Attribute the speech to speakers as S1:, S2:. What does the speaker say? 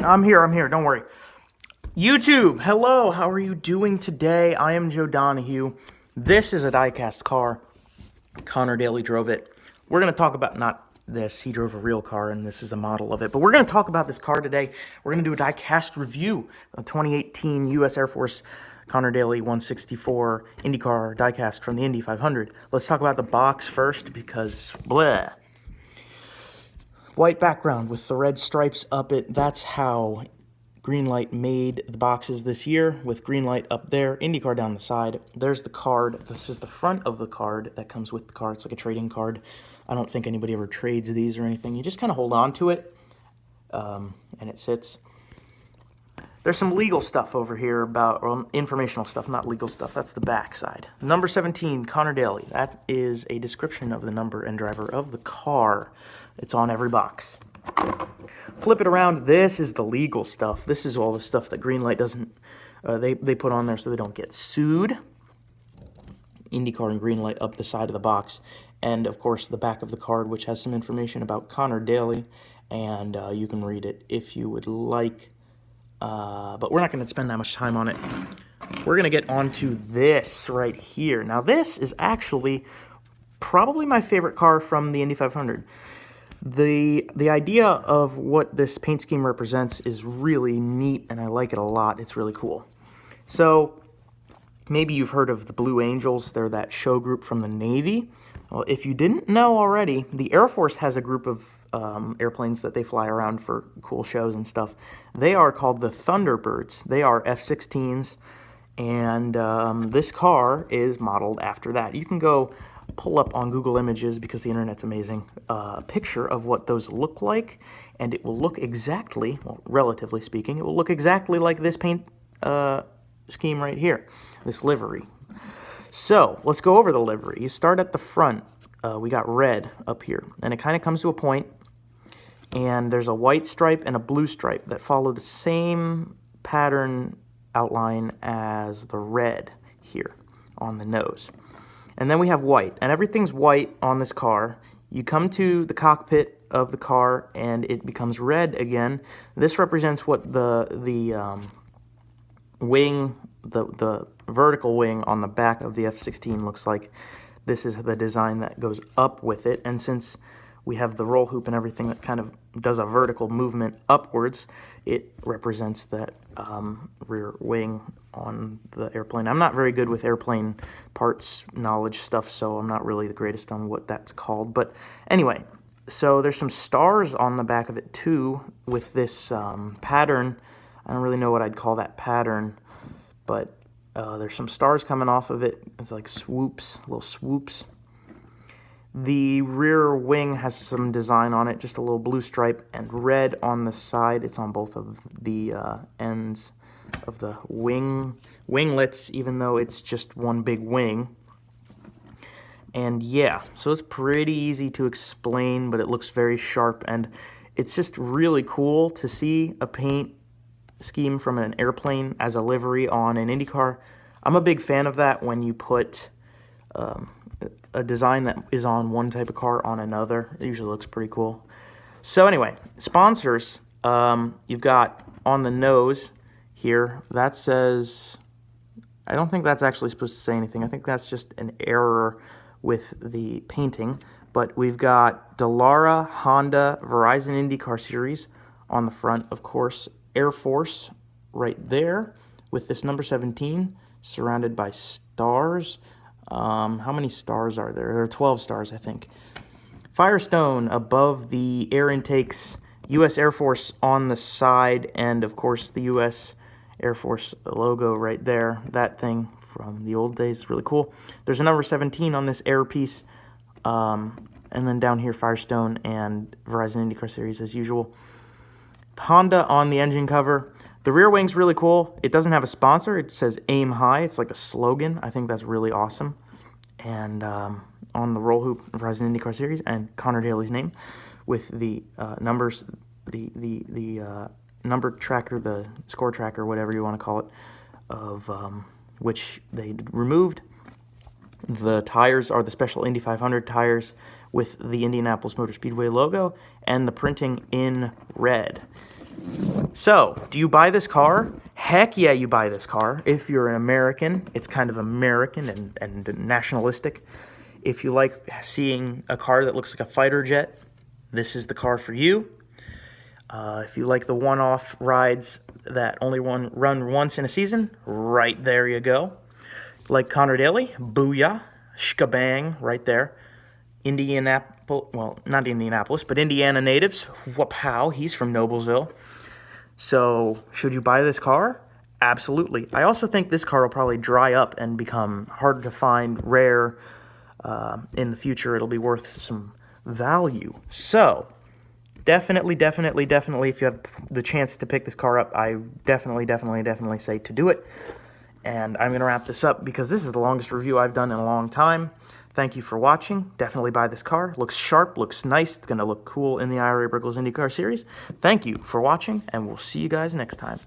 S1: I'm here, don't worry. YouTube, hello, how are you doing today? I am Joe Donahue. This is a Diecast car. Conor Daly drove it. We're going to talk about, not this, he drove a real car and this is a model of it, but we're going to talk about this car today. We're going to do a Diecast review of 2018 US Air Force Conor Daly 164 IndyCar Diecast from the Indy 500. Let's talk about the box first because, bleh. White background with the red stripes up it. That's how Greenlight made the boxes this year, with Greenlight up there, IndyCar down the side. There's the card. This is the front of the card that comes with the car. It's like a trading card. I don't think anybody ever trades these or anything. You just kind of hold on to it, and it sits. There's some legal stuff over here about, or informational stuff, not legal stuff. That's the back side. Number 17, Conor Daly. That is a description of the number and driver of the car. It's on every box. Flip it around. This is the legal stuff. This is all the stuff that Greenlight doesn't, they put on there so they don't get sued. IndyCar and Greenlight up the side of the box. And, of course, the back of the card, which has some information about Conor Daly. And you can read it if you would like. But we're not going to spend that much time on it. We're going to get onto this right here. Now, this is actually probably my favorite car from the Indy 500. The idea of what this paint scheme represents is really neat, and I like it a lot. It's really cool. So, maybe you've heard of the Blue Angels. They're that show group from the Navy. Well, if you didn't know already, the Air Force has a group of airplanes that they fly around for cool shows and stuff. They are called the Thunderbirds. They are F-16s, and this car is modeled after that. You can go pull up on Google Images, because the internet's amazing, a picture of what those look like, and it will look exactly, well, relatively speaking, it will look exactly like this paint scheme right here, this livery. So, let's go over the livery. You start at the front. We got red up here, and it kind of comes to a point, and there's a white stripe and a blue stripe that follow the same pattern outline as the red here on the nose. And then we have white, and everything's white on this car. You come to the cockpit of the car, and it becomes red again. This represents what the wing, the vertical wing on the back of the F-16 looks like. This is the design that goes up with it, and since we have the roll hoop and everything that kind of does a vertical movement upwards, it represents that rear wing on the airplane. I'm not very good with airplane parts knowledge stuff, so I'm not really the greatest on what that's called. But anyway, so there's some stars on the back of it too with this pattern. I don't really know what I'd call that pattern, but there's some stars coming off of it. It's like swoops, little swoops. The rear wing has some design on it, just a little blue stripe and red on the side. It's on both of the ends of the winglets, even though it's just one big wing. And yeah, so it's pretty easy to explain, but it looks very sharp, and it's just really cool to see a paint scheme from an airplane as a livery on an IndyCar. I'm a big fan of that when you put a design that is on one type of car on another. It usually looks pretty cool. So anyway, sponsors, you've got on the nose here, that says, I don't think that's actually supposed to say anything. I think that's just an error with the painting. But we've got Dallara, Honda, Verizon IndyCar Series on the front, of course, Air Force right there with this number 17 surrounded by stars. How many stars are there? There are 12 stars, I think. Firestone above the air intakes, U.S. Air Force on the side, and of course the U.S. Air Force logo right there. That thing from the old days is really cool. There's a number 17 on this air piece, and then down here Firestone and Verizon IndyCar Series as usual. Honda on the engine cover. The rear wing's really cool. It doesn't have a sponsor. It says aim high. It's like a slogan. I think that's really awesome. And on the roll hoop, Verizon IndyCar Series and Conor Daly's name with the numbers, the number tracker, the score tracker, whatever you want to call it, of which they removed. The tires are the special Indy 500 tires with the Indianapolis Motor Speedway logo and the printing in red. So, do you buy this car? Heck yeah, you buy this car. If you're an American, it's kind of American and nationalistic. If you like seeing a car that looks like a fighter jet, this is the car for you. If you like the one-off rides that only run once in a season, right there you go. Like Conor Daly, booyah, shkabang, right there. Indianapolis, well, not Indianapolis, but Indiana natives, whoop-how, he's from Noblesville. So, should you buy this car? Absolutely. I also think this car will probably dry up and become hard to find, rare. In the future, it'll be worth some value. So, definitely, if you have the chance to pick this car up, I definitely say to do it. And I'm going to wrap this up because this is the longest review I've done in a long time. Thank you for watching. Definitely buy this car. Looks sharp, looks nice. It's going to look cool in the IRA Brickles IndyCar series. Thank you for watching, and we'll see you guys next time.